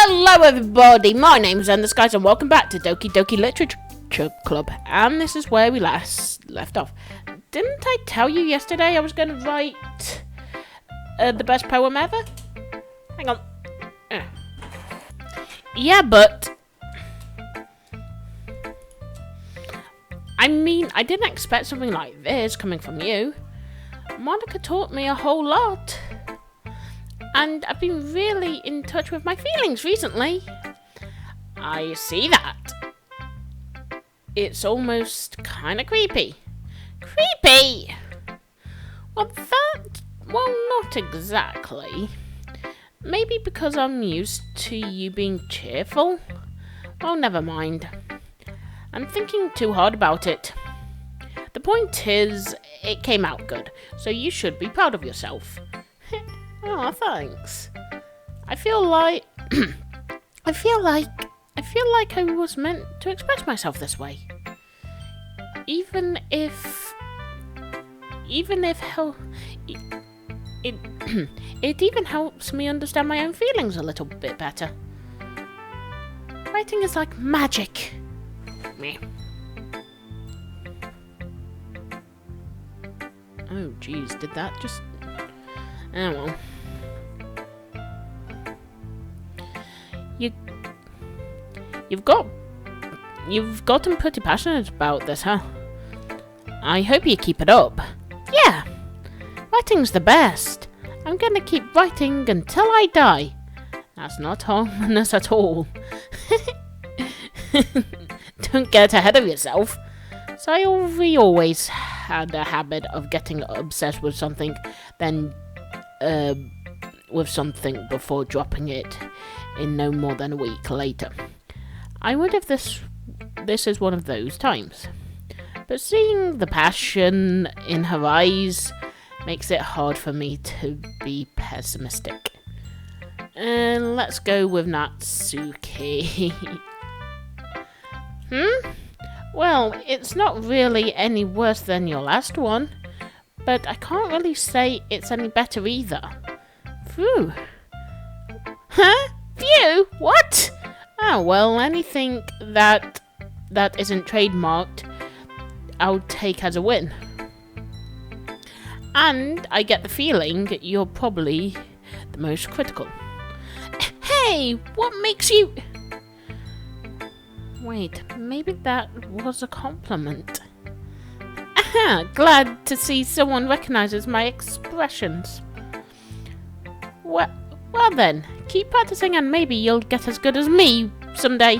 Hello everybody, my name's Endless Guys and welcome back to Doki Doki Literature Club, and this is where we last left off. Didn't I tell you yesterday I was going to write the best poem ever? Hang on. Yeah, but I mean, I didn't expect something like this coming from you. Monica taught me a whole lot. And I've been really in touch with my feelings recently. I see that. It's almost kind of creepy. Creepy! Well, not exactly. Maybe because I'm used to you being cheerful? Well, never mind. I'm thinking too hard about it. The point is, it came out good, so you should be proud of yourself. Oh, thanks. I feel like I was meant to express myself this way. Even if it even helps me understand my own feelings a little bit better. Writing is like magic. Meh. Oh, geez, did that just... Oh, well. You've gotten pretty passionate about this, huh? I hope you keep it up. Yeah, writing's the best. I'm gonna keep writing until I die. That's not ominous at all. Don't get ahead of yourself. Sayori always had a habit of getting obsessed with something, then before dropping it in no more than a week later. I wonder if this is one of those times. But seeing the passion in her eyes makes it hard for me to be pessimistic. And let's go with Natsuki. Well, it's not really any worse than your last one, but I can't really say it's any better either. Phew. Huh? Phew? What? Oh, well, anything that isn't trademarked, I'll take as a win. And I get the feeling you're probably the most critical. Hey, what makes you... Wait, maybe that was a compliment. Aha, glad to see someone recognizes my expressions. Well then, keep practicing and maybe you'll get as good as me someday.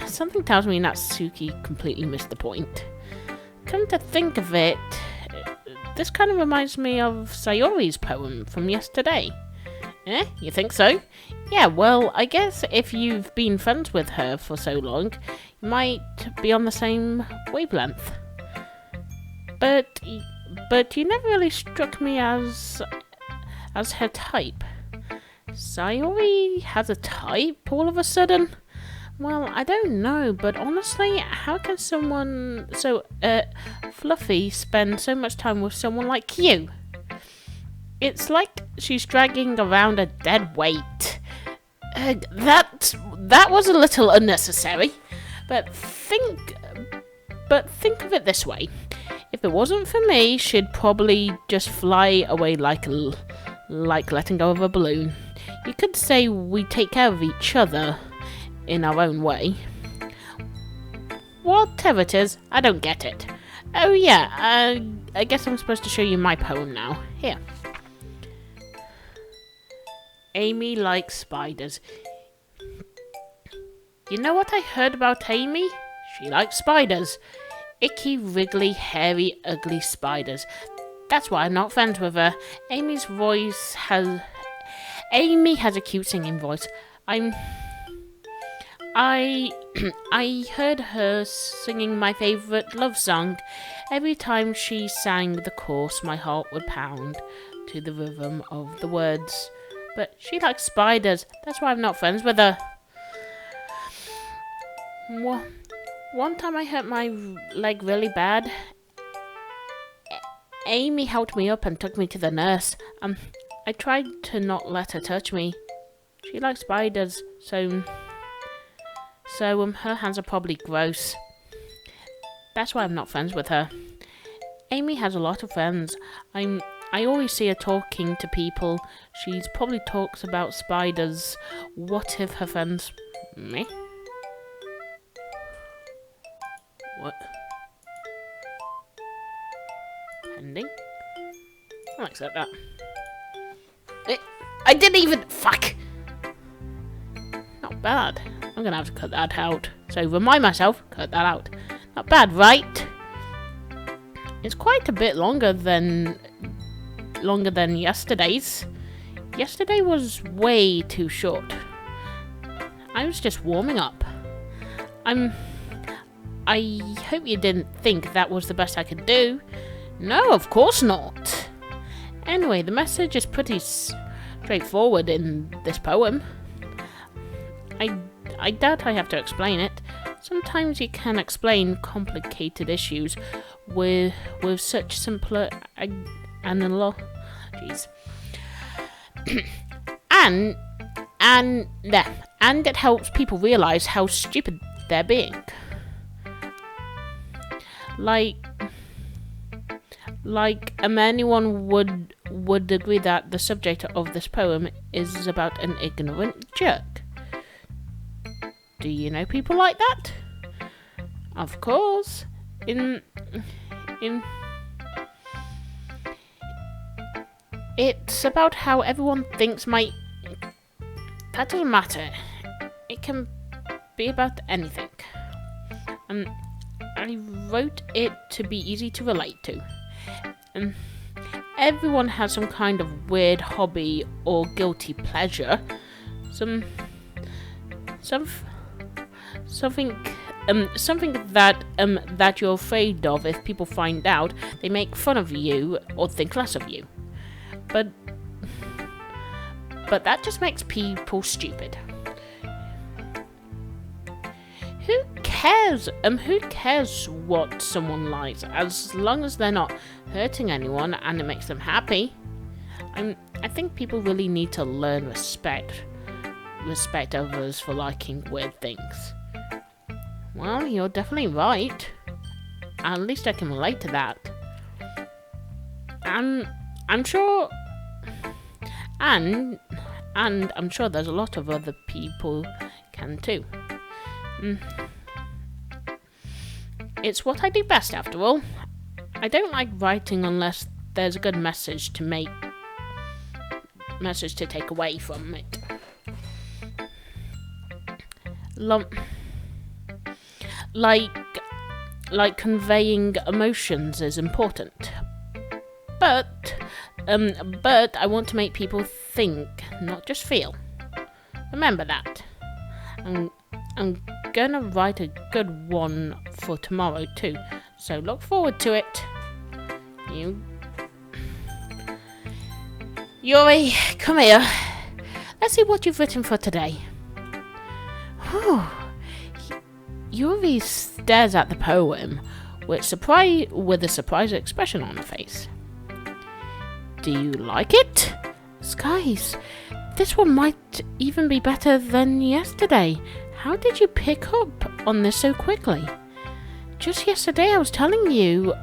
Something tells me Natsuki completely missed the point. Come to think of it, this kind of reminds me of Sayori's poem from yesterday. You think so? Yeah, well, I guess if you've been friends with her for so long, you might be on the same wavelength. But you never really struck me as her type. Sayori has a type all of a sudden? Well, I don't know, but honestly, how can someone so fluffy spend so much time with someone like you? It's like she's dragging around a dead weight. That was a little unnecessary. But think of it this way. If it wasn't for me, she'd probably just fly away like letting go of a balloon. You could say we take care of each other in our own way. Whatever it is, I don't get it. Oh yeah, I guess I'm supposed to show you my poem now. Here. Amy likes spiders. You know what I heard about Amy? She likes spiders. Icky, wriggly, hairy, ugly spiders. That's why I'm not friends with her. Amy has a cute singing voice. I heard her singing my favourite love song. Every time she sang the chorus, my heart would pound to the rhythm of the words. But she likes spiders. That's why I'm not friends with her. One time I hurt my leg really bad. Amy helped me up and took me to the nurse. I tried to not let her touch me. She likes spiders, so her hands are probably gross. That's why I'm not friends with her. Amy has a lot of friends. I always see her talking to people. She probably talks about spiders. What if her friends... Me? What? Pending? I'll accept that. I didn't even... Fuck! Not bad. I'm gonna have to cut that out. So remind myself, cut that out. Not bad, right? It's quite a bit longer than yesterday's. Yesterday was way too short. I was just warming up. I hope you didn't think that was the best I could do. No, of course not. Anyway, the message is pretty straightforward in this poem. I doubt I have to explain it. Sometimes you can explain complicated issues with such simpler analogies. and it helps people realize how stupid they're being. Like anyone would agree that the subject of this poem is about an ignorant jerk. Do you know people like that? Of course. It's about how everyone thinks that doesn't matter. It can be about anything. I wrote it to be easy to relate to. Everyone has some kind of weird hobby or guilty pleasure. Something that you're afraid of if people find out, they make fun of you or think less of you. But that just makes people stupid. Who cares? Who cares what someone likes, as long as they're not hurting anyone and it makes them happy? I think people really need to learn respect others for liking weird things. Well, you're definitely right. At least I can relate to that. I'm sure, and I'm sure there's a lot of other people can too. It's what I do best, after all. I don't like writing unless there's a good message to take away from it. Like conveying emotions is important. But I want to make people think, not just feel. Remember that. I'm gonna write a good one for tomorrow too, so look forward to it. Yuri, come here. Let's see what you've written for today. Yuri stares at the poem with a surprised expression on her face. Do you like it? Skies, this one might even be better than yesterday. How did you pick up on this so quickly? Just yesterday I was telling you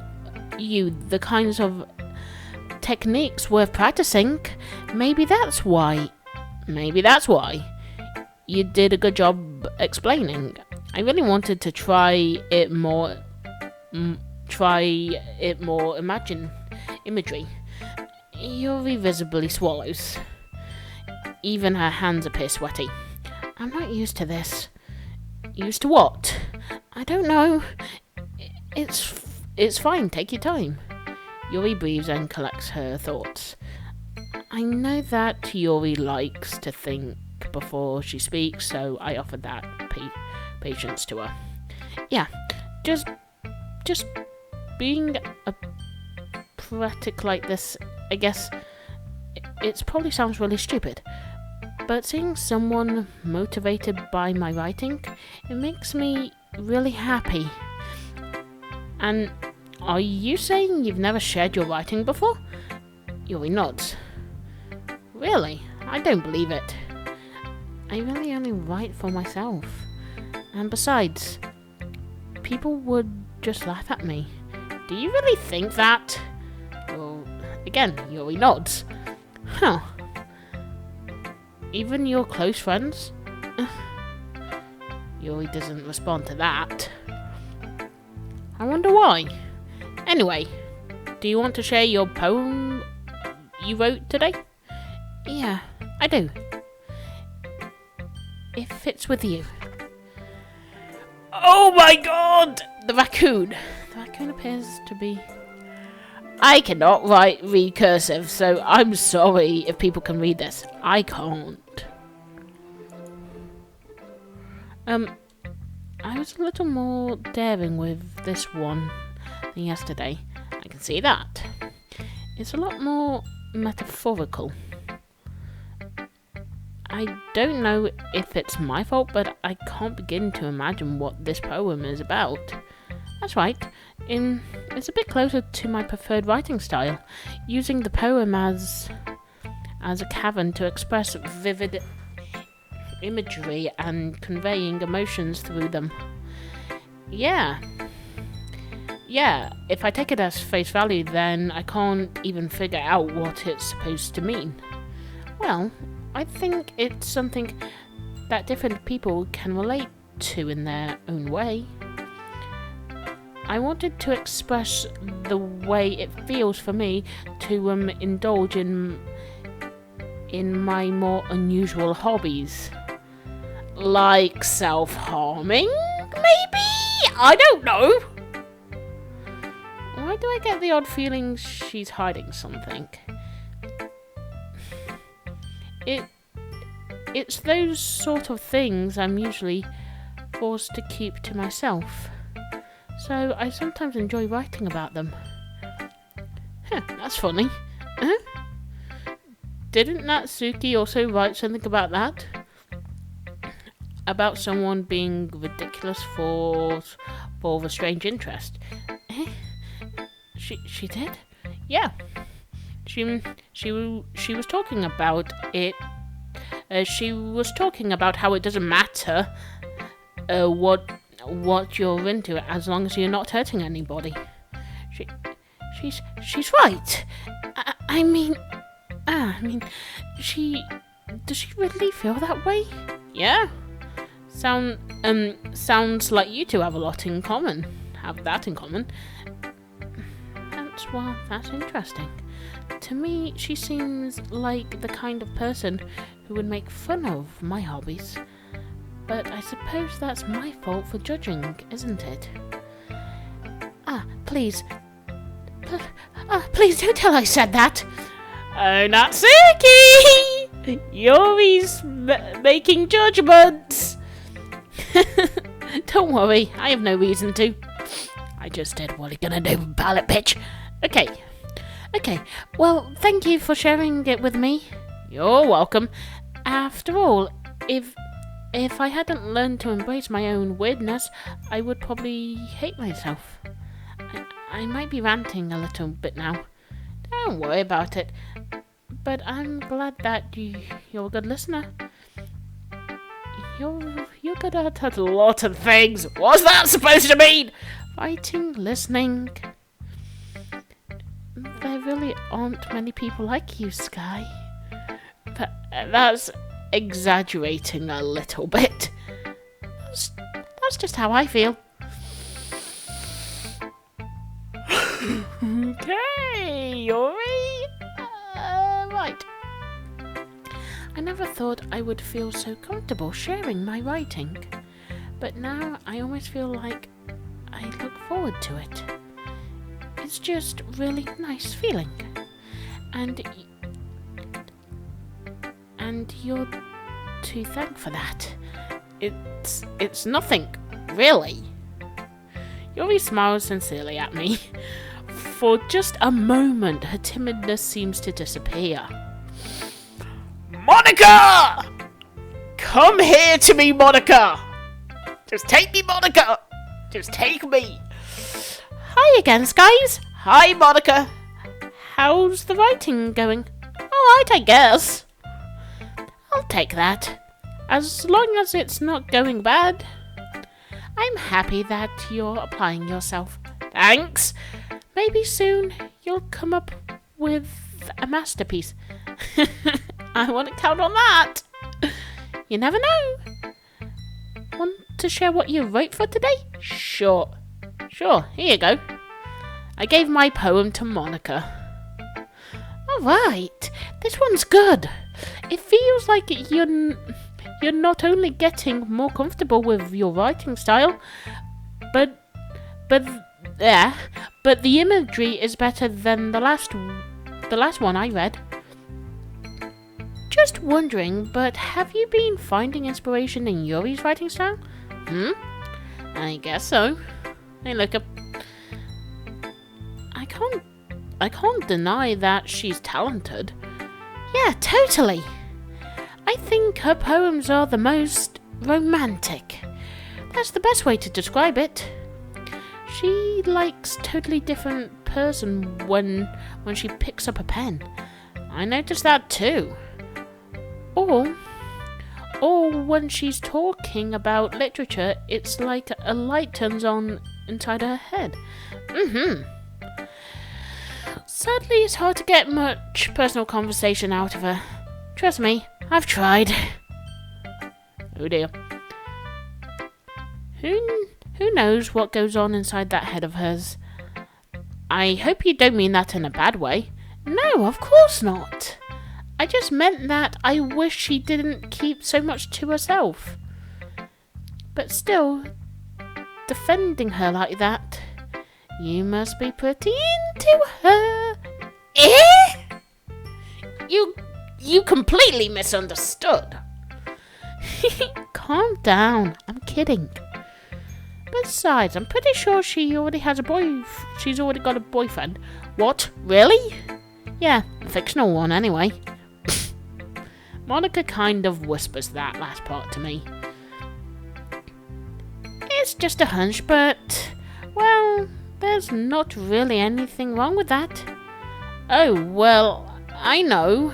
the kinds of techniques worth practicing. Maybe that's why you did a good job explaining. I really wanted to try it more imagery. Yuri visibly swallows. Even her hands appear sweaty. I'm not used to this. Used to what? I don't know. It's fine, take your time. Yuri breathes and collects her thoughts. I know that Yuri likes to think before she speaks, so I offered that patience to her. Yeah, just being a pratic like this, I guess it probably sounds really stupid, but seeing someone motivated by my writing, it makes me really happy. And are you saying you've never shared your writing before? Yuri nods. Really? I don't believe it. I really only write for myself. And besides, people would just laugh at me. Do you really think that? Well, again, Yuri nods. Huh. Even your close friends? Yuri doesn't respond to that. I wonder why. Anyway, do you want to share your poem you wrote today? Yeah, I do. If it's with you. Oh my god! The raccoon. The raccoon appears to be... I cannot read cursive, so I'm sorry if people can read this. I can't. I was a little more daring with this one than yesterday. I can see that. It's a lot more metaphorical. I don't know if it's my fault, but I can't begin to imagine what this poem is about. That's right. It's a bit closer to my preferred writing style, using the poem as a cavern to express vivid imagery and conveying emotions through them. Yeah, if I take it as face value, then I can't even figure out what it's supposed to mean. Well, I think it's something that different people can relate to in their own way. I wanted to express the way it feels for me to indulge in my more unusual hobbies. Like self-harming, maybe? I don't know. Why do I get the odd feeling she's hiding something? It's those sort of things I'm usually forced to keep to myself. So I sometimes enjoy writing about them. That's funny. Didn't Natsuki also write something about that? About someone being ridiculous for a strange interest. She did? Yeah. She was talking about it. She was talking about how it doesn't matter what you're into as long as you're not hurting anybody. She's right. I mean, does she really feel that way? Yeah. Sounds like you two have a lot in common. Have that in common. That's interesting. To me, she seems like the kind of person who would make fun of my hobbies. But I suppose that's my fault for judging, isn't it? Please don't tell I said that. Oh, Natsuki! Yuri's making judgments. Don't worry, I have no reason to. I just did what are you gonna do, pallet bitch? Okay, well, thank you for sharing it with me. You're welcome. After all, if I hadn't learned to embrace my own weirdness, I would probably hate myself. I might be ranting a little bit now. Don't worry about it. But I'm glad that you're a good listener. You're good at a lot of things. What's that supposed to mean? Writing, listening. There really aren't many people like you, Sky. That's exaggerating a little bit. That's just how I feel. Okay, Yuri. Right. I never thought I would feel so comfortable sharing my writing, but now I almost feel like I look forward to it. It's just really nice feeling, and you're to thank for that. It's nothing, really. Yuri smiles sincerely at me. For just a moment, her timidness seems to disappear. Monica! Come here to me, Monica! Just take me, Monica! Just take me! Hi again, Skies! Hi, Monica! How's the writing going? Alright, I guess. I'll take that. As long as it's not going bad. I'm happy that you're applying yourself. Thanks. Maybe soon you'll come up with a masterpiece. I want to count on that. You never know. Want to share what you wrote for today? Sure, here you go. I gave my poem to Monica. Alright, this one's good. It feels like you're not only getting more comfortable with your writing style, but the imagery is better than the last one I read. Just wondering, but have you been finding inspiration in Yuri's writing style? I guess so. Hey, look up. I can't deny that she's talented. Yeah, totally. I think her poems are the most romantic. That's the best way to describe it. She likes totally different person when she picks up a pen. I noticed that too. Or when she's talking about literature, it's like a light turns on inside her head. Sadly, it's hard to get much personal conversation out of her. Trust me, I've tried. Oh dear. Who knows what goes on inside that head of hers? I hope you don't mean that in a bad way. No, of course not. I just meant that I wish she didn't keep so much to herself. But still, defending her like that, you must be pretty into her. You completely misunderstood. Calm down, I'm kidding. Besides, I'm pretty sure she's already got a boyfriend. What? Really? Yeah, a fictional one anyway. Monica kind of whispers that last part to me. It's just a hunch, but, well, there's not really anything wrong with that. Oh, well, I know.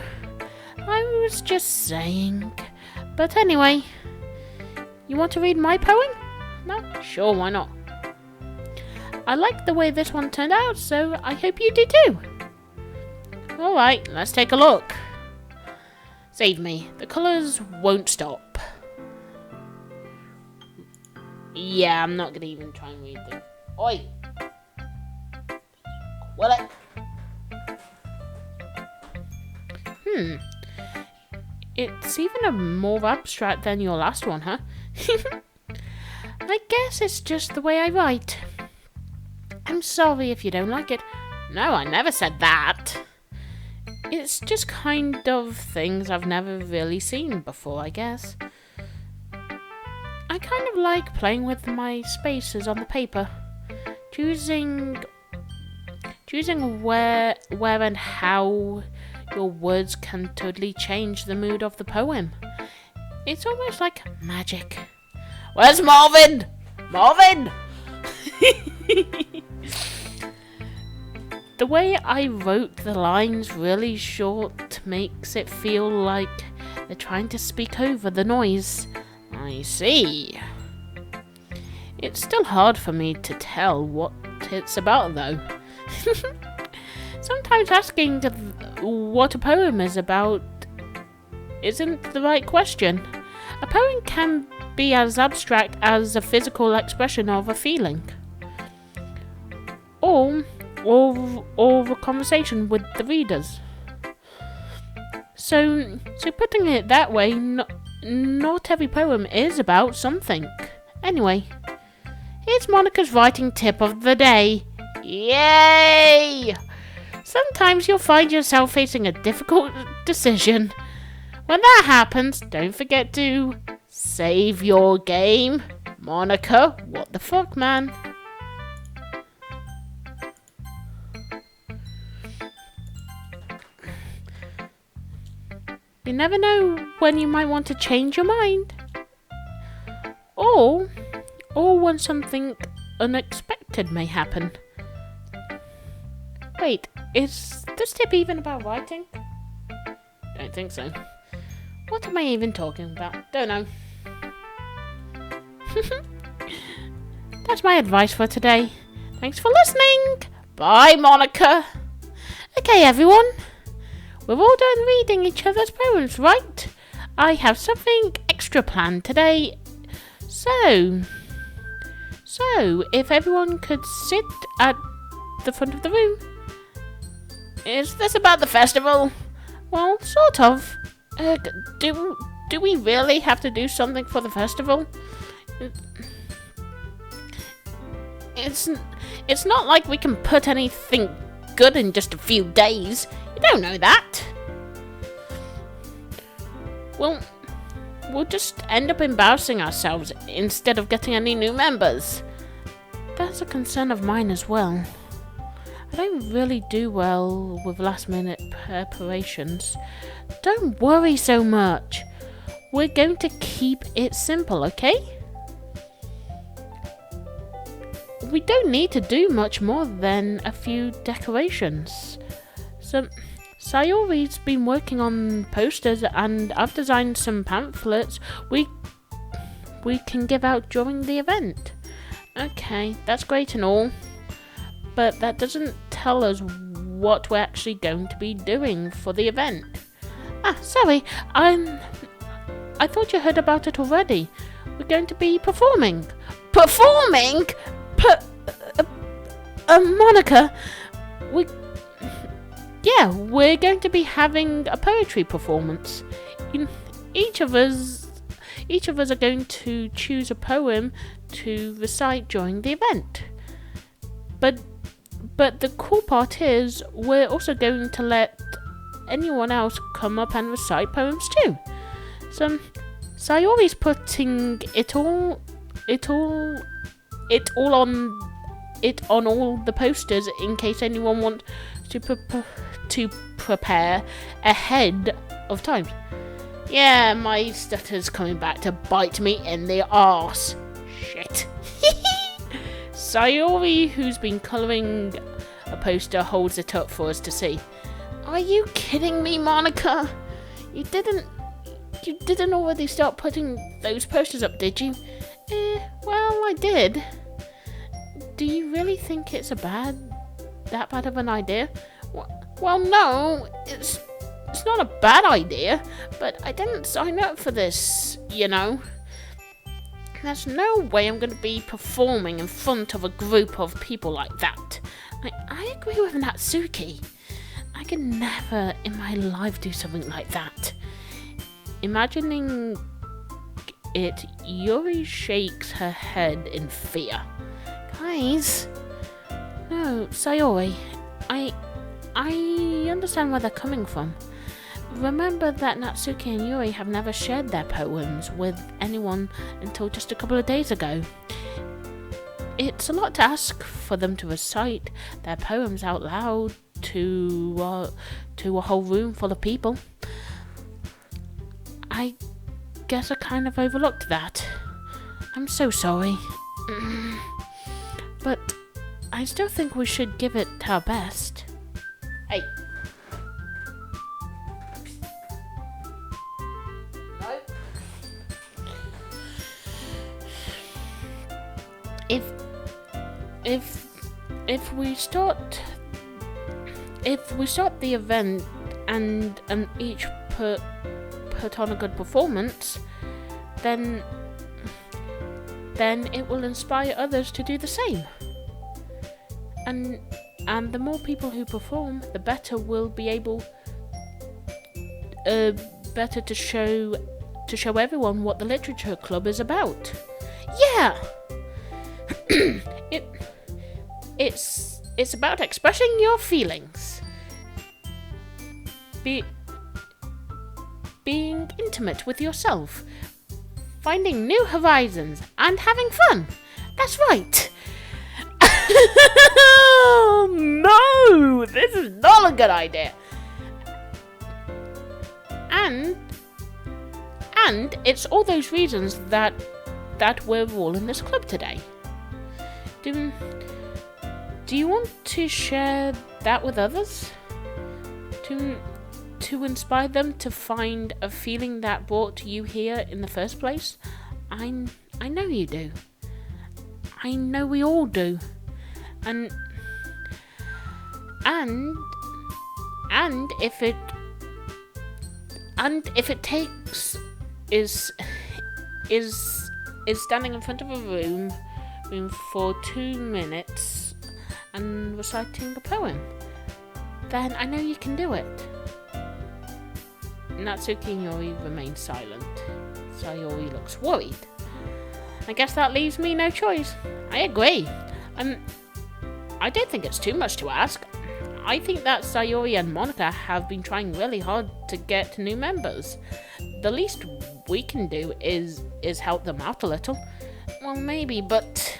I was just saying. But anyway, you want to read my poem? No? Sure, why not? I like the way this one turned out, so I hope you do too. Alright, let's take a look. Save me. The colours won't stop. Yeah, I'm not going to even try and read them. Oi! Will it? It's even a more abstract than your last one, huh? I guess it's just the way I write. I'm sorry if you don't like it. No, I never said that. It's just kind of things I've never really seen before, I guess. I kind of like playing with my spaces on the paper. Choosing where and how your words can totally change the mood of the poem. It's almost like magic. Where's Marvin? Marvin! The way I wrote the lines really short makes it feel like they're trying to speak over the noise. I see. It's still hard for me to tell what it's about, though. Sometimes asking what a poem is about isn't the right question. A poem can be as abstract as a physical expression of a feeling. Or a conversation with the readers. So putting it that way, not every poem is about something. Anyway, here's Monica's writing tip of the day. Yay! Sometimes you'll find yourself facing a difficult decision. When that happens, don't forget to save your game. Monica, what the fuck, man? You never know when you might want to change your mind. Or when something unexpected may happen. Wait, is this tip even about writing? Don't think so. What am I even talking about? Don't know. That's my advice for today. Thanks for listening. Bye, Monica. Okay, everyone. We're all done reading each other's poems, right? I have something extra planned today. So, if everyone could sit at the front of the room. Is this about the festival? Well, sort of. Do we really have to do something for the festival? It's not like we can put anything good in just a few days. You don't know that. Well, we'll just end up embarrassing ourselves instead of getting any new members. That's a concern of mine as well. I don't really do well with last-minute preparations. Don't worry so much. We're going to keep it simple, okay? We don't need to do much more than a few decorations. So, Sayori's been working on posters and I've designed some pamphlets we can give out during the event. Okay, that's great and all, but that doesn't tell us what we're actually going to be doing for the event. Sorry, I thought you heard about it already. We're going to be performing. Performing? Monica, we're going to be having a poetry performance. Each of us are going to choose a poem to recite during the event. But the cool part is we're also going to let anyone else come up and recite poems too. So Sayori's putting it on all the posters in case anyone wants to prepare ahead of time. Yeah, my stutter's coming back to bite me in the arse. Shit. Sayori, who's been colouring a poster, holds it up for us to see. Are you kidding me, Monica? You didn't already start putting those posters up, did you? Well, I did. Do you really think it's that bad of an idea? Well, no, it's not a bad idea, but I didn't sign up for this, you know. There's no way I'm going to be performing in front of a group of people like that. I agree with Natsuki. I could never in my life do something like that. Imagining it, Yuri shakes her head in fear. Guys, no, Sayori, I understand where they're coming from. Remember that Natsuki and Yuri have never shared their poems with anyone until just a couple of days ago. It's a lot to ask for them to recite their poems out loud to a whole room full of people. I guess I kind of overlooked that. I'm so sorry. But I still think we should give it our best. Hey. If we start the event and each put on a good performance, then it will inspire others to do the same. And the more people who perform, the better we'll be able to show everyone what the literature club is about. Yeah. It's about expressing your feelings, being intimate with yourself, finding new horizons, and having fun. That's right. No, this is not a good idea. And it's all those reasons that we're all in this club today. Do you want to share that with others? To to inspire them to find a feeling that brought you here in the first place? I know you do. I know we all do. And if it takes is standing in front of a room for 2 minutes and reciting a poem, then I know you can do it. Natsuki and Yuri remain silent. Sayori looks worried. I guess that leaves me no choice. I agree. I don't think it's too much to ask. I think that Sayori and Monica have been trying really hard to get new members. The least we can do is help them out a little. Well, maybe, but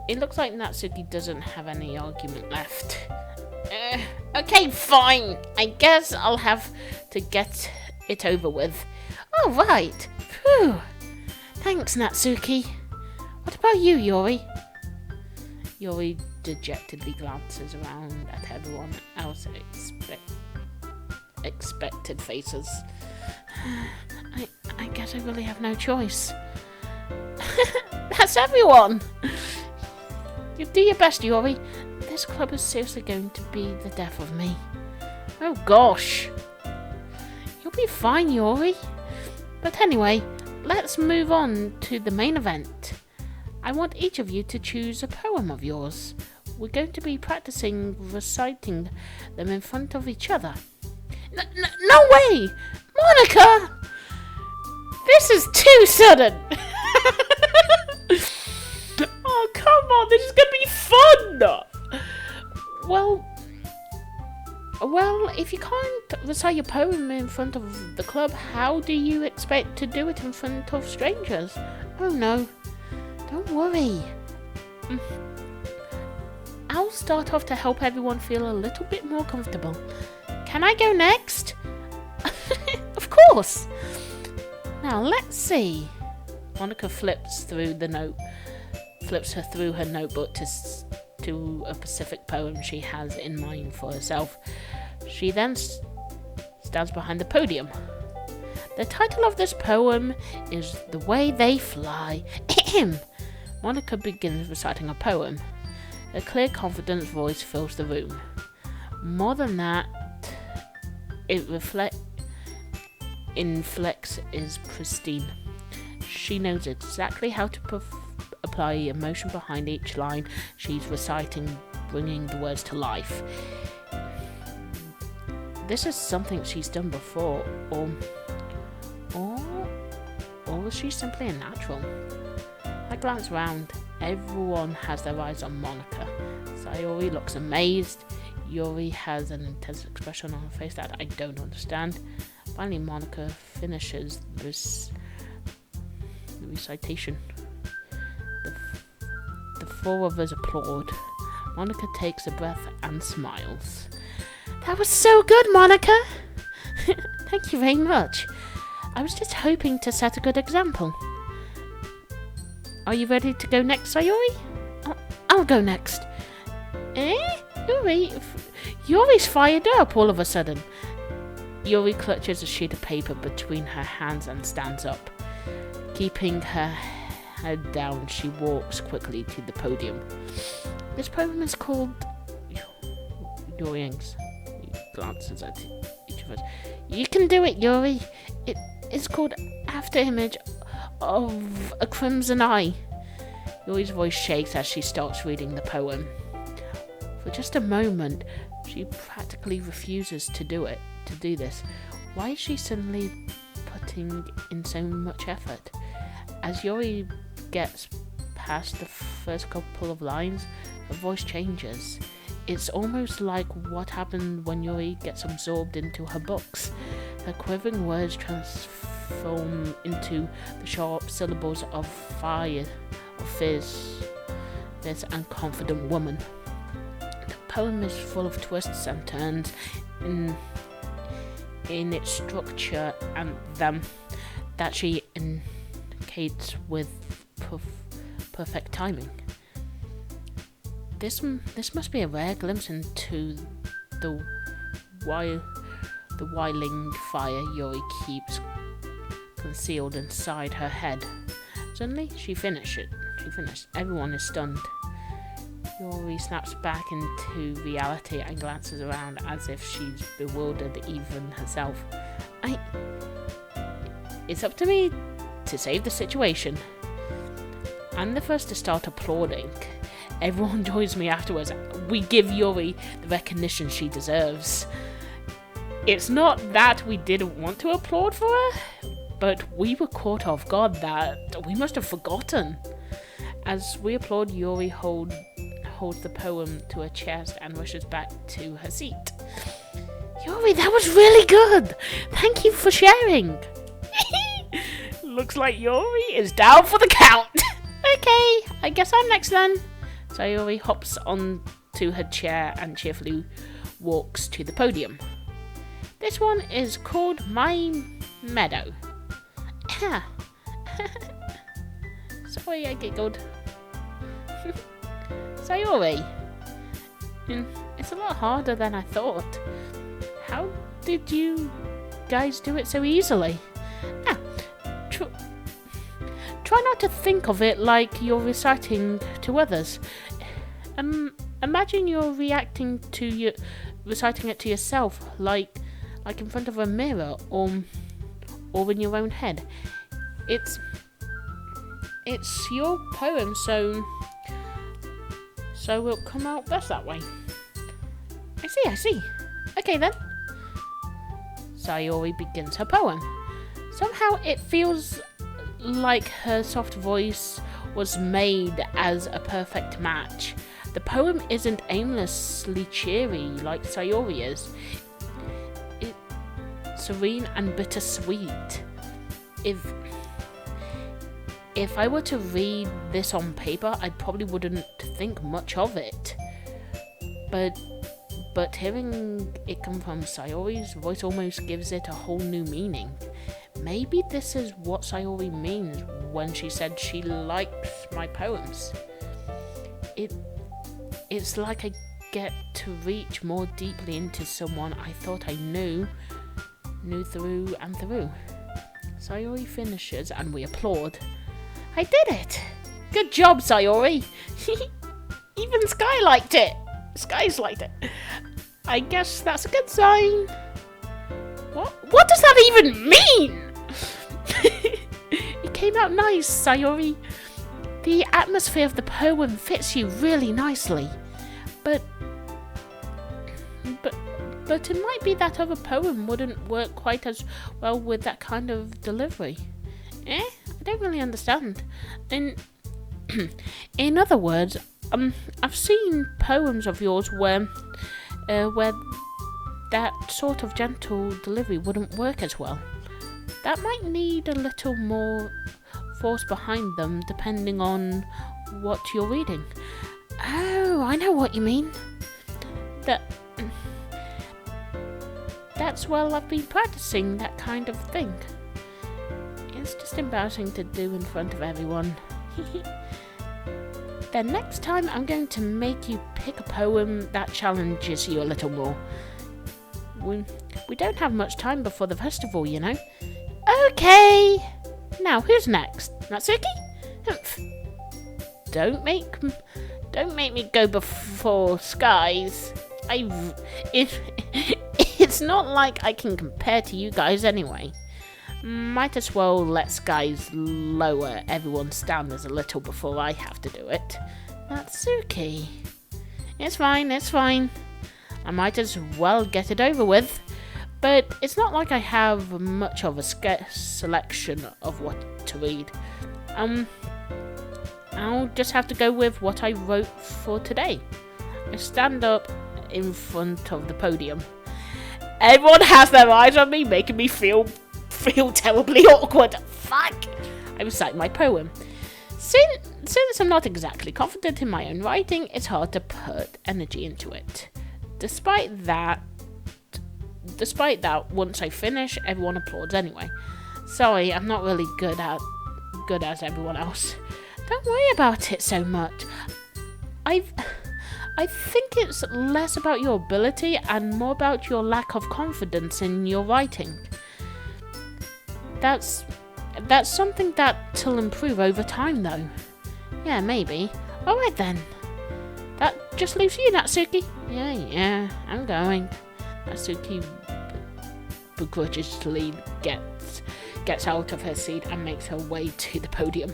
it looks like Natsuki doesn't have any argument left. Okay, fine. I guess I'll have to get it over with. Oh, right. Phew. Thanks, Natsuki. What about you, Yuri? Yuri dejectedly glances around at everyone else expected faces. I guess I really have no choice. That's everyone! You do your best, Yuri. This club is seriously going to be the death of me. Oh gosh. You'll be fine, Yuri. But anyway, let's move on to the main event. I want each of you to choose a poem of yours. We're going to be practicing reciting them in front of each other. No way! Monica! This is too sudden! Oh, come on, this is going to be fun! Well, if you can't recite your poem in front of the club, how do you expect to do it in front of strangers? Oh no, don't worry. I'll start off to help everyone feel a little bit more comfortable. Can I go next? Of course. Now let's see. Monica flips her through her notebook to a specific poem she has in mind for herself. She then stands behind the podium. The title of this poem is The Way They Fly. Monica begins reciting a poem. A clear, confident voice fills the room. More than that, inflex is pristine. She knows exactly how to apply emotion behind each line she's reciting, bringing the words to life. This is something she's done before, or is she simply a natural? I glance round. Everyone has their eyes on Monica. Sayori looks amazed. Yuri has an intense expression on her face that I don't understand. Finally, Monica finishes the recitation. The four of us applaud. Monica takes a breath and smiles. That was so good, Monica! Thank you very much. I was just hoping to set a good example. Are you ready to go next, Sayori? I'll go next. Yuri's fired up all of a sudden. Yuri clutches a sheet of paper between her hands and stands up. Keeping her head down, she walks quickly to the podium. This poem is called... Yuri glances at each of us. You can do it, Yuri. It's called After Image of a Crimson Eye. Yuri's voice shakes as she starts reading the poem. For just a moment, she practically refuses to do this. Why is she suddenly putting in so much effort? As Yuri gets past the first couple of lines, her voice changes. It's almost like what happened when Yuri gets absorbed into her books. Her quivering words transform into the sharp syllables of fire, of fierce and confident woman. The poem is full of twists and turns in its structure and them that she indicates with perfect timing. This must be a rare glimpse into the the whirling fire Yuri keeps concealed inside her head. Suddenly, she finished. Everyone is stunned. Yuri snaps back into reality and glances around as if she's bewildered even herself. It's up to me to save the situation. I'm the first to start applauding. Everyone joins me afterwards. We give Yuri the recognition she deserves. It's not that we didn't want to applaud for her, but we were caught off guard that we must have forgotten. As we applaud, Yuri holds the poem to her chest and rushes back to her seat. Yuri, that was really good! Thank you for sharing! Looks like Yuri is down for the count! Okay, I guess I'm next then. Sayori hops onto her chair and cheerfully walks to the podium. This one is called My Meadow. Sorry, I giggled. Sayori, it's a lot harder than I thought. How did you guys do it so easily? Try not to think of it like you're reciting to others. Imagine you're reciting it to yourself, like in front of a mirror or in your own head. It's your poem, so it'll come out best that way. I see. Okay then. Sayori begins her poem. Somehow it feels like her soft voice was made as a perfect match. The poem isn't aimlessly cheery like Sayori is. It's serene and bittersweet. If I were to read this on paper, I probably wouldn't think much of it. But hearing it come from Sayori's voice almost gives it a whole new meaning. Maybe this is what Sayori means when she said she likes my poems. It's like I get to reach more deeply into someone I thought I knew through and through. Sayori finishes and we applaud. I did it! Good job, Sayori! Even Sky liked it! Sky's liked it. I guess that's a good sign. What does that even mean? It came out nice, Sayori. The atmosphere of the poem fits you really nicely. But it might be that other poem wouldn't work quite as well with that kind of delivery. I don't really understand. In other words, I've seen poems of yours where that sort of gentle delivery wouldn't work as well. That might need a little more force behind them depending on what you're reading. Oh, I know what you mean. That's well, I've been practicing that kind of thing. It's just embarrassing to do in front of everyone. Then next time I'm going to make you pick a poem that challenges you a little more. We don't have much time before the festival, you know. Okay. Now who's next? Natsuki? Humph. Don't make me go before Skies. It's not like I can compare to you guys anyway. Might as well let Skies lower everyone's standards a little before I have to do it. Natsuki. It's fine. I might as well get it over with. But it's not like I have much of a selection of what to read. I'll just have to go with what I wrote for today. I stand up in front of the podium. Everyone has their eyes on me, making me feel terribly awkward. Fuck! I recite my poem. Since I'm not exactly confident in my own writing, it's hard to put energy into it. Despite that, once I finish, everyone applauds anyway. Sorry, I'm not really good as everyone else. Don't worry about it so much. I've I think it's less about your ability and more about your lack of confidence in your writing. That's something that'll improve over time, though. Yeah, maybe. Alright then. That just leaves you, Natsuki. Yeah, I'm going. Natsuki begrudgingly gets out of her seat and makes her way to the podium.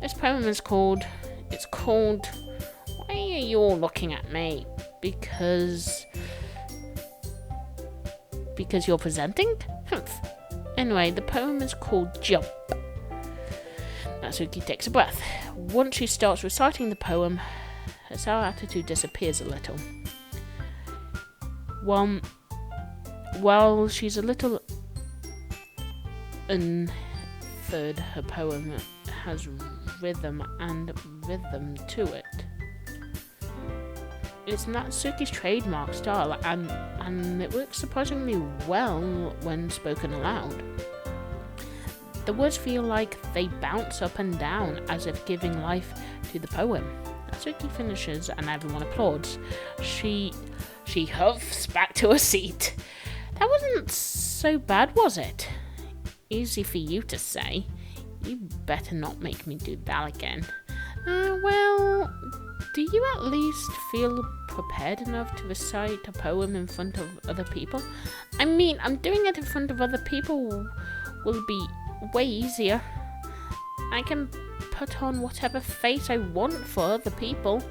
This poem is called... Why are you all looking at me? Because you're presenting? Anyway, the poem is called Jump. Natsuki takes a breath. Once she starts reciting the poem, her sour attitude disappears a little. While she's a little unthird, her poem has rhythm to it. It's Natsuki's trademark style, and it works surprisingly well when spoken aloud. The words feel like they bounce up and down, as if giving life to the poem. Natsuki finishes, and everyone applauds. She huffs back to her seat. That wasn't so bad, was it? Easy for you to say. You better not make me do that again. Well, do you at least feel prepared enough to recite a poem in front of other people? I mean, I'm doing it in front of other people will be way easier. I can put on whatever face I want for other people.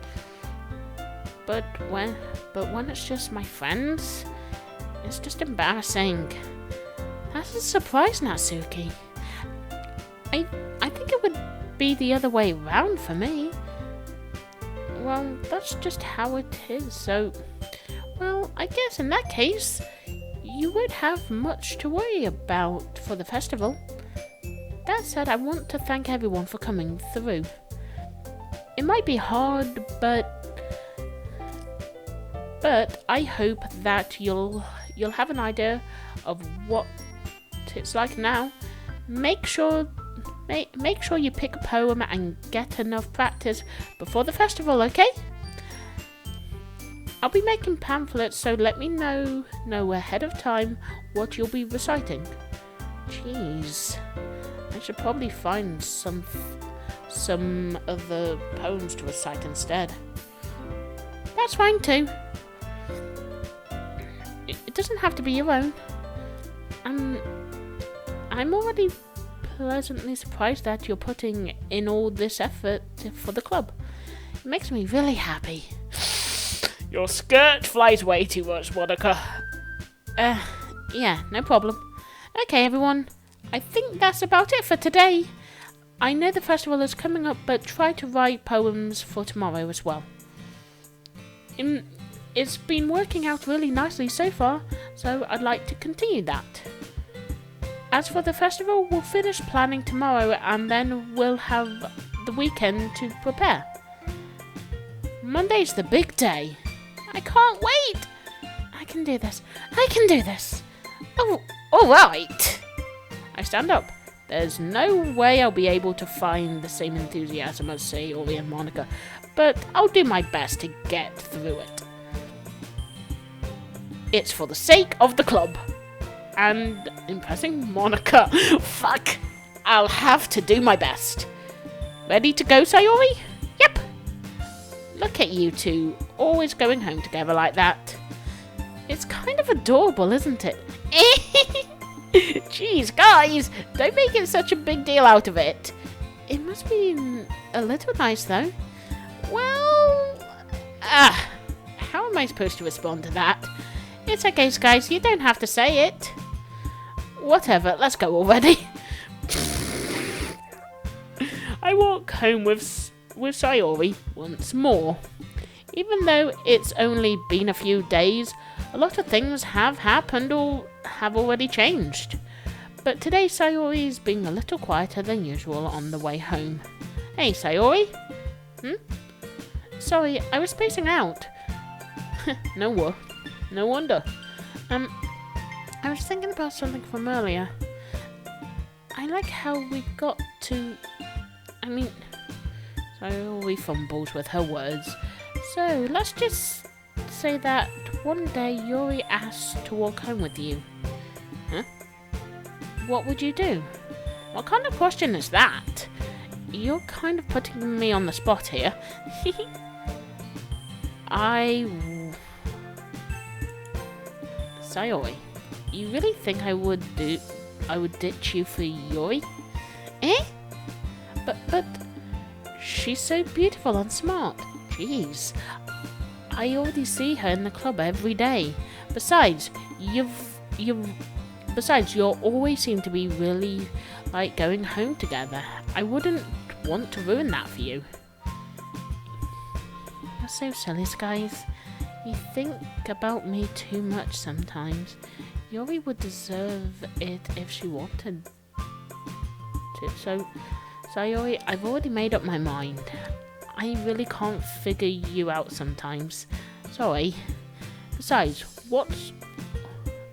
But when it's just my friends, it's just embarrassing. That's a surprise, Natsuki. I think it would be the other way around for me. Well, that's just how it is, so... Well, I guess in that case, you won't have much to worry about for the festival. That said, I want to thank everyone for coming through. It might be hard, but I hope that you'll have an idea of what it's like now. Make sure you pick a poem and get enough practice before the festival, okay? I'll be making pamphlets, so let me know ahead of time what you'll be reciting. Jeez, I should probably find some other poems to recite instead. That's fine too. It doesn't have to be your own. I'm already pleasantly surprised that you're putting in all this effort for the club. It makes me really happy. Your skirt flies way too much, Monica. Yeah, no problem. Okay, everyone. I think that's about it for today. I know the festival is coming up, but try to write poems for tomorrow as well. It's been working out really nicely so far, so I'd like to continue that. As for the festival, we'll finish planning tomorrow and then we'll have the weekend to prepare. Monday's the big day. I can't wait! I can do this. Oh, alright! I stand up. There's no way I'll be able to find the same enthusiasm as Sayori and Monica, but I'll do my best to get through it. It's for the sake of the club. And impressing Monica. Fuck! I'll have to do my best. Ready to go, Sayori? Yep! Look at you two, always going home together like that. It's kind of adorable, isn't it? Jeez, guys, don't make it such a big deal out of it. It must be a little nice, though. Well... how am I supposed to respond to that? It's okay, guys, you don't have to say it. Whatever, let's go already. I walk home with Sayori once more. Even though it's only been a few days, a lot of things have happened or have already changed. But today Sayori's being a little quieter than usual on the way home. Hey, Sayori? Sorry, I was spacing out. No wonder. I was thinking about something from earlier. I like how we got to... Sayori fumbles with her words. So, let's just say that one day Yuri asked to walk home with you. Huh? What would you do? What kind of question is that? You're kind of putting me on the spot here. Sayori, you really think I would ditch you for Yuri? Eh? But she's so beautiful and smart. Jeez. I already see her in the club every day. Besides, you always seem to be really like going home together. I wouldn't want to ruin that for you. You're so silly, Skies. You think about me too much sometimes. Yuri would deserve it if she wanted to. So, Sayori, I've already made up my mind. I really can't figure you out sometimes. Sorry. Besides, what's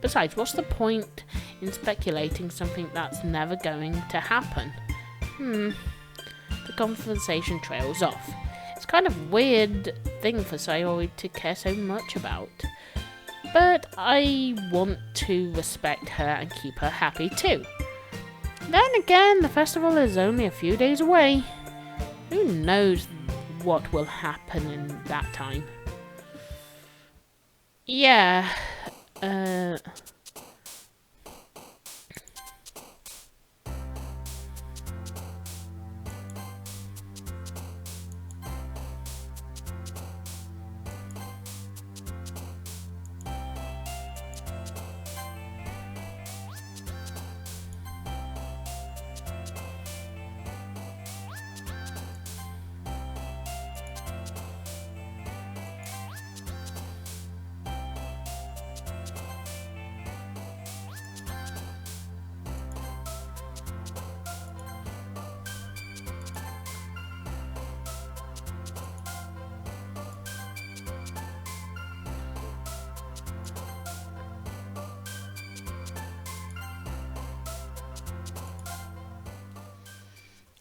the point in speculating something that's never going to happen? The conversation trails off. It's kind of weird thing for Sayori to care so much about. But I want to respect her and keep her happy too. Then again, the festival is only a few days away. Who knows what will happen in that time? Yeah,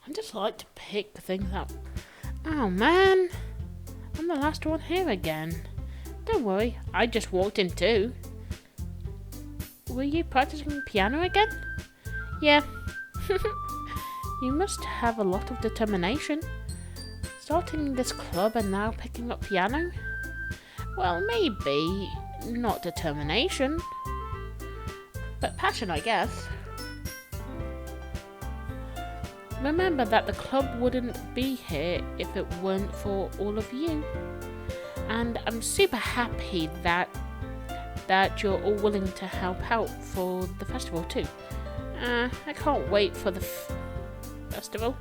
I just like to pick things up. Oh man, I'm the last one here again. Don't worry, I just walked in too. Were you practicing piano again? Yeah. You must have a lot of determination. Starting this club and now picking up piano? Well, maybe not determination, but passion, I guess. Remember that the club wouldn't be here if it weren't for all of you. And I'm super happy that you're all willing to help out for the festival too. I can't wait for the festival.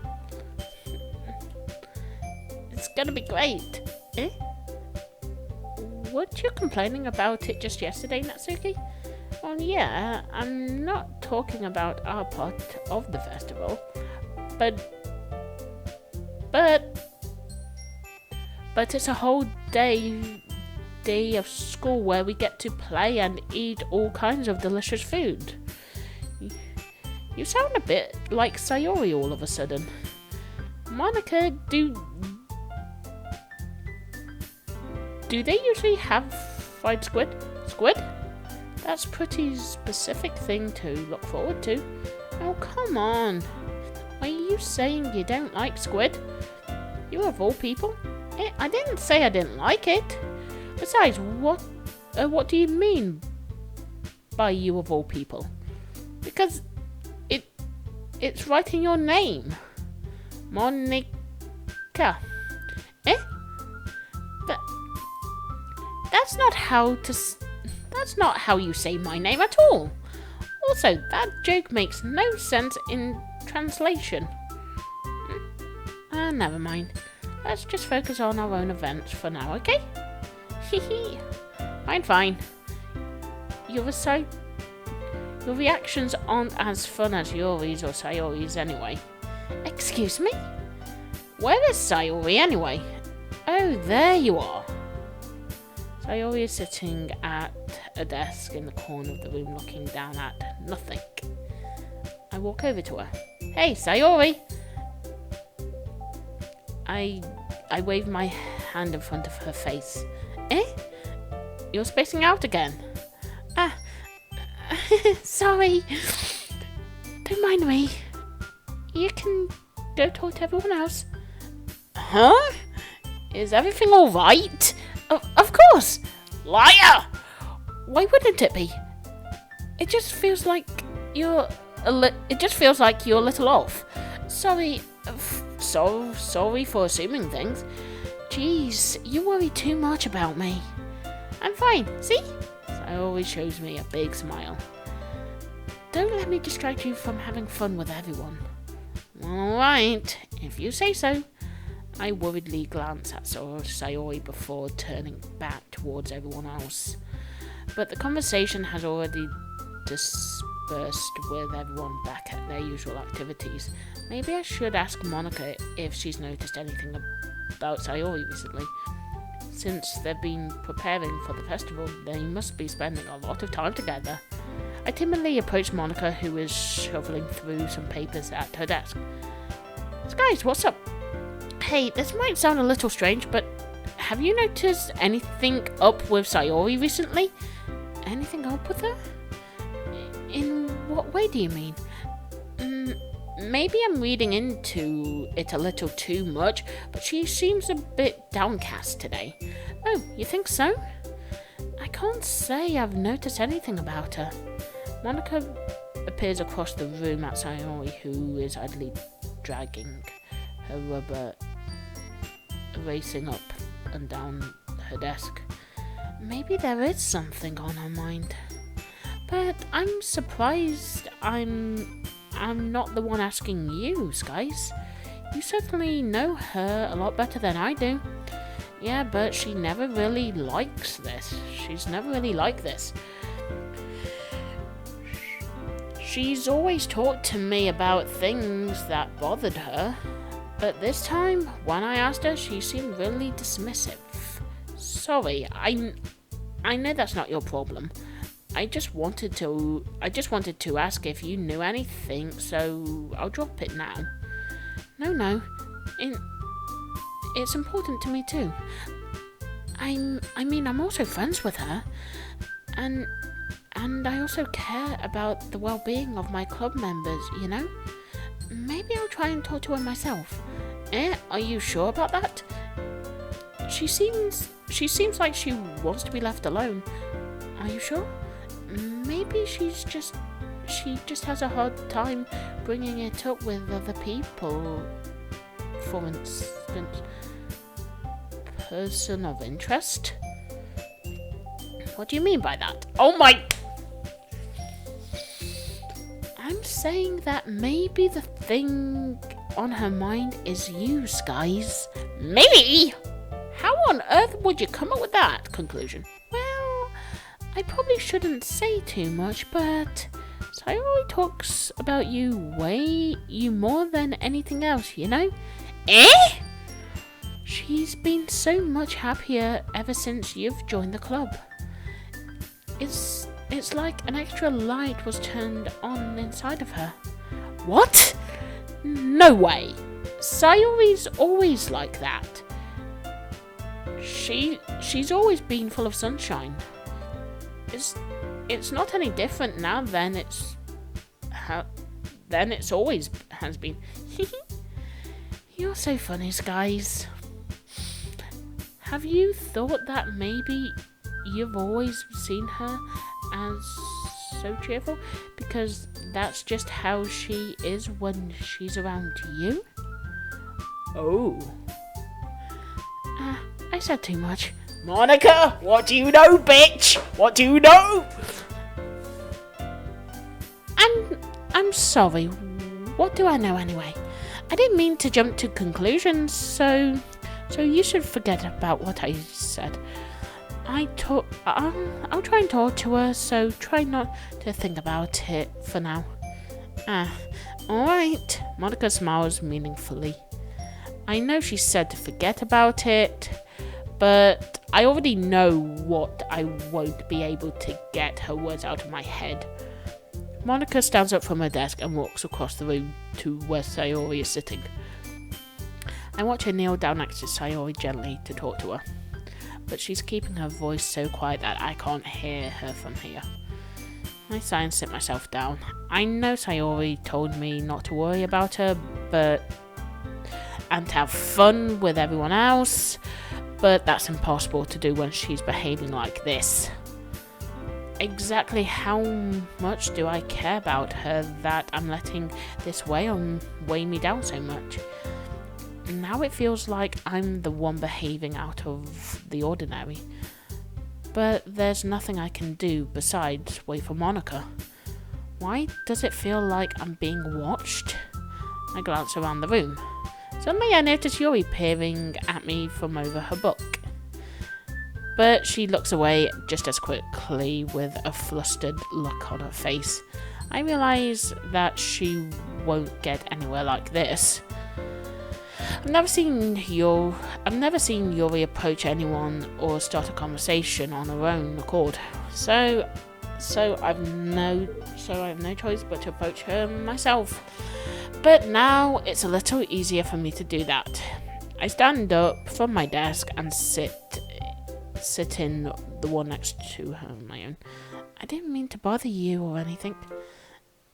It's gonna be great. Eh? Weren't you complaining about it just yesterday, Natsuki? Well, yeah, I'm not talking about our part of the festival. But it's a whole day of school where we get to play and eat all kinds of delicious food. You sound a bit like Sayori all of a sudden. Monica, do they usually have fried squid? Squid? That's a pretty specific thing to look forward to. Oh, come on. Are you saying you don't like squid? You of all people? I didn't say I didn't like it. Besides, what do you mean by you of all people? Because it's right in your name. Monica. Eh? That's not how you say my name at all. Also, that joke makes no sense in translation. Never mind. Let's just focus on our own events for now, okay? Hehe. Fine. Your reactions aren't as fun as Yuri's or Sayori's anyway. Excuse me? Where is Sayori anyway? Oh, there you are. Sayori is sitting at a desk in the corner of the room looking down at nothing. I walk over to her. Hey, Sayori! I wave my hand in front of her face. Eh? You're spacing out again. Ah, sorry. Don't mind me. You can go talk to everyone else. Huh? Is everything alright? Of course! Liar! Why wouldn't it be? It just feels like you're a little off. Sorry for assuming things. Jeez, you worry too much about me. I'm fine, see? Sayori shows me a big smile. Don't let me distract you from having fun with everyone. Alright, if you say so. I worriedly glance at Sayori before turning back towards everyone else. But the conversation has already dispersed with everyone back at their usual activities. Maybe I should ask Monica if she's noticed anything about Sayori recently. Since they've been preparing for the festival, they must be spending a lot of time together. I timidly approach Monica, who is shoveling through some papers at her desk. Guys, what's up? Hey, this might sound a little strange, but have you noticed anything up with Sayori recently? Anything up with her? In what way do you mean? Maybe I'm reading into it a little too much, but she seems a bit downcast today. Oh, you think so? I can't say I've noticed anything about her. Monica appears across the room at Sayori, who is idly dragging her rubber, racing up and down her desk. Maybe there is something on her mind. But I'm surprised I'm not the one asking you, Skies. You certainly know her a lot better than I do. Yeah, but she never really likes this. She's never really like this. She's always talked to me about things that bothered her. But this time, when I asked her, she seemed really dismissive. Sorry, I know that's not your problem. I just wanted to ask if you knew anything, so I'll drop it now. No. It's important to me too. I'm also friends with her. And I also care about the well-being of my club members, you know? Maybe I'll try and talk to her myself. Are you sure about that? She seems like she wants to be left alone. Are you sure? Maybe she just has a hard time bringing it up with other people. For instance, person of interest? What do you mean by that? Oh my... I'm saying that maybe the thing on her mind is you, Skies. Me? How on earth would you come up with that conclusion? Well, I probably shouldn't say too much, but Sayori talks about you more than anything else, you know? She's been so much happier ever since you've joined the club. It's like an extra light was turned on inside of her. What? No way. Sayori's always like that. She's always been full of sunshine. It's not any different now than it's always has been. You're so funny, Skies. Have you thought that maybe you've always seen her as so cheerful because that's just how she is when she's around you? Oh. I said too much. Monica, what do you know, bitch? What do you know? I'm sorry. What do I know anyway? I didn't mean to jump to conclusions, so you should forget about what I said. I'll try and talk to her, so try not to think about it for now. Alright. Monica smiles meaningfully. I know she said to forget about it, but I already know what I won't be able to get her words out of my head. Monica stands up from her desk and walks across the room to where Sayori is sitting. I watch her kneel down next to Sayori gently to talk to her, but she's keeping her voice so quiet that I can't hear her from here. I sigh and sit myself down. I know Sayori told me not to worry about her, and to have fun with everyone else, but that's impossible to do when she's behaving like this. Exactly how much do I care about her that I'm letting this weigh me down so much? Now it feels like I'm the one behaving out of the ordinary. But there's nothing I can do besides wait for Monica. Why does it feel like I'm being watched? I glance around the room. Suddenly I notice Yuri peering at me from over her book. But she looks away just as quickly with a flustered look on her face. I realise that she won't get anywhere like this. I've never seen Yuri approach anyone or start a conversation on her own accord. So I have no choice but to approach her myself. But now it's a little easier for me to do that. I stand up from my desk and sit in the one next to her on my own. I didn't mean to bother you or anything.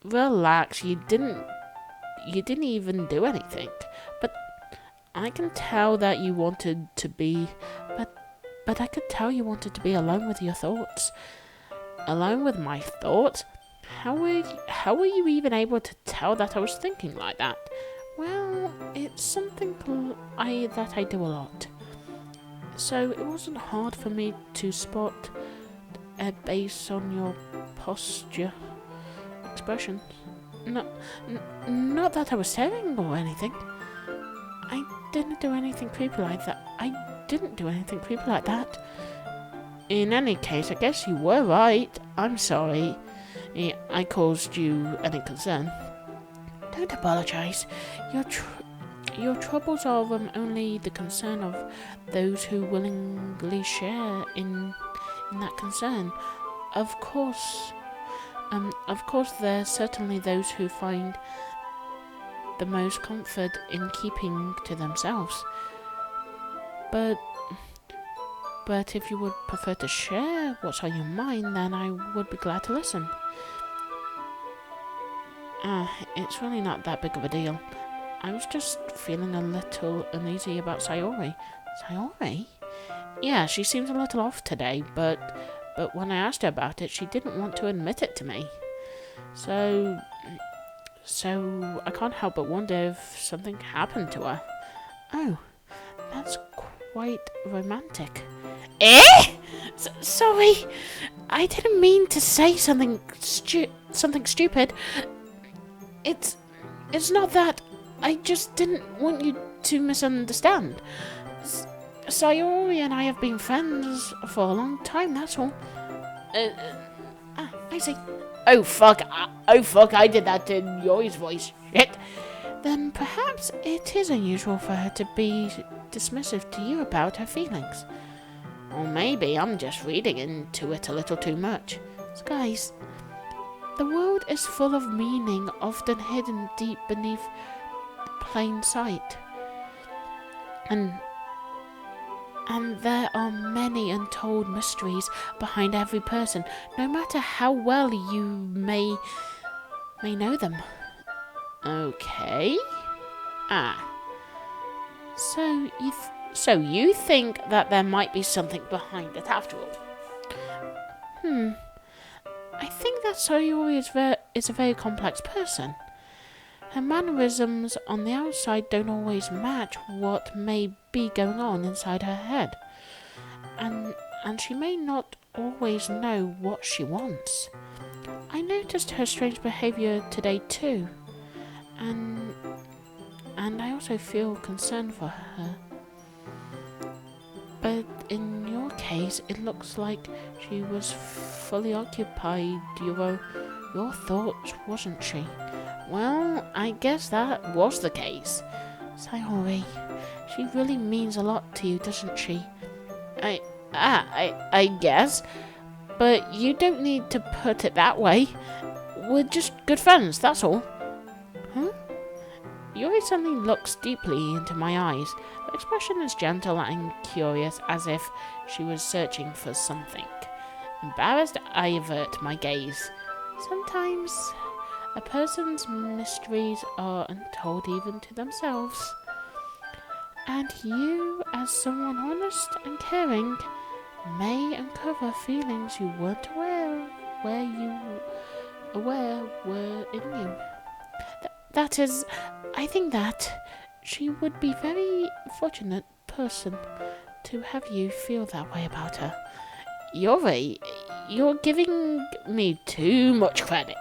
Relax, you didn't even do anything. But I can tell that you wanted to be, but I could tell you wanted to be alone with your thoughts. Alone with my thoughts? How were you even able to tell that I was thinking like that? Well, it's something that I do a lot. So it wasn't hard for me to spot based on your posture, expressions. Not that I was staring or anything. I didn't do anything creepy like that. In any case, I guess you were right. I'm sorry I caused you any concern. Don't apologize. Your troubles are only the concern of those who willingly share in that concern. Of course, there are certainly those who find the most comfort in keeping to themselves. But if you would prefer to share what's on your mind, then I would be glad to listen. It's really not that big of a deal. I was just feeling a little uneasy about Sayori. Sayori? Yeah, she seems a little off today, but when I asked her about it, she didn't want to admit it to me. So I can't help but wonder if something happened to her. Oh, that's quite romantic. Eh? Sorry, I didn't mean to say something stupid. It's not that. I just didn't want you to misunderstand. Sayori and I have been friends for a long time, that's all. I see. Oh fuck, I did that in Yori's voice. Shit. Then perhaps it is unusual for her to be dismissive to you about her feelings. Or maybe I'm just reading into it a little too much. So guys, the world is full of meaning, often hidden deep beneath plain sight. And there are many untold mysteries behind every person, no matter how well you may know them. Okay. So you think that there might be something behind it after all? I think that Sayori is a very complex person. Her mannerisms on the outside don't always match what may be going on inside her head. And she may not always know what she wants. I noticed her strange behaviour today too. And I also feel concerned for her. But in your case, it looks like she was fully occupied your thoughts, wasn't she? Well, I guess that was the case. Sayori, she really means a lot to you, doesn't she? I guess. But you don't need to put it that way. We're just good friends, that's all. Huh? Yuri suddenly looks deeply into my eyes. Her expression is gentle and curious, as if she was searching for something. Embarrassed, I avert my gaze. Sometimes a person's mysteries are untold even to themselves. And you, as someone honest and caring, may uncover feelings you weren't aware were in you. That is, I think that she would be very fortunate person to have you feel that way about her. Yuri, you're giving me too much credit.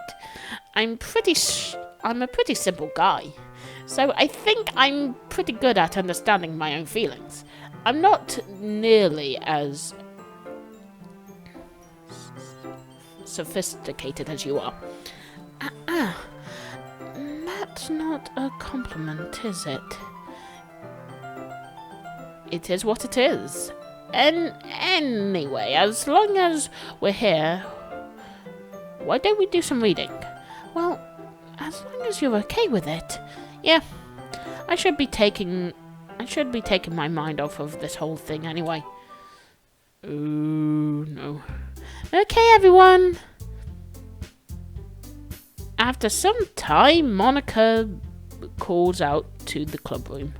I'm a pretty simple guy, so I think I'm pretty good at understanding my own feelings. I'm not nearly as sophisticated as you are. That's not a compliment, is it? It is what it is. Anyway, as long as we're here, why don't we do some reading? Well, as long as you're okay with it. Yeah, I should be taking my mind off of this whole thing anyway. Oh no. Okay, everyone. After some time, Monica calls out to the club room.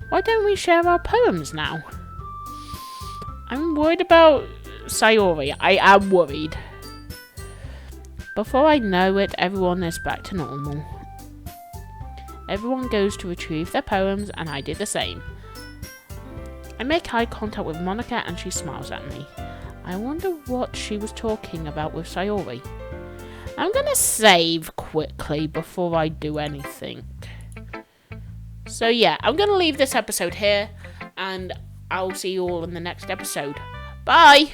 Why don't we share our poems now? I'm worried about Sayori. I am worried. Before I know it, everyone is back to normal. Everyone goes to retrieve their poems, and I did the same. I make eye contact with Monica, and she smiles at me. I wonder what she was talking about with Sayori. I'm gonna save quickly before I do anything. So yeah, I'm gonna leave this episode here, and I'll see you all in the next episode. Bye!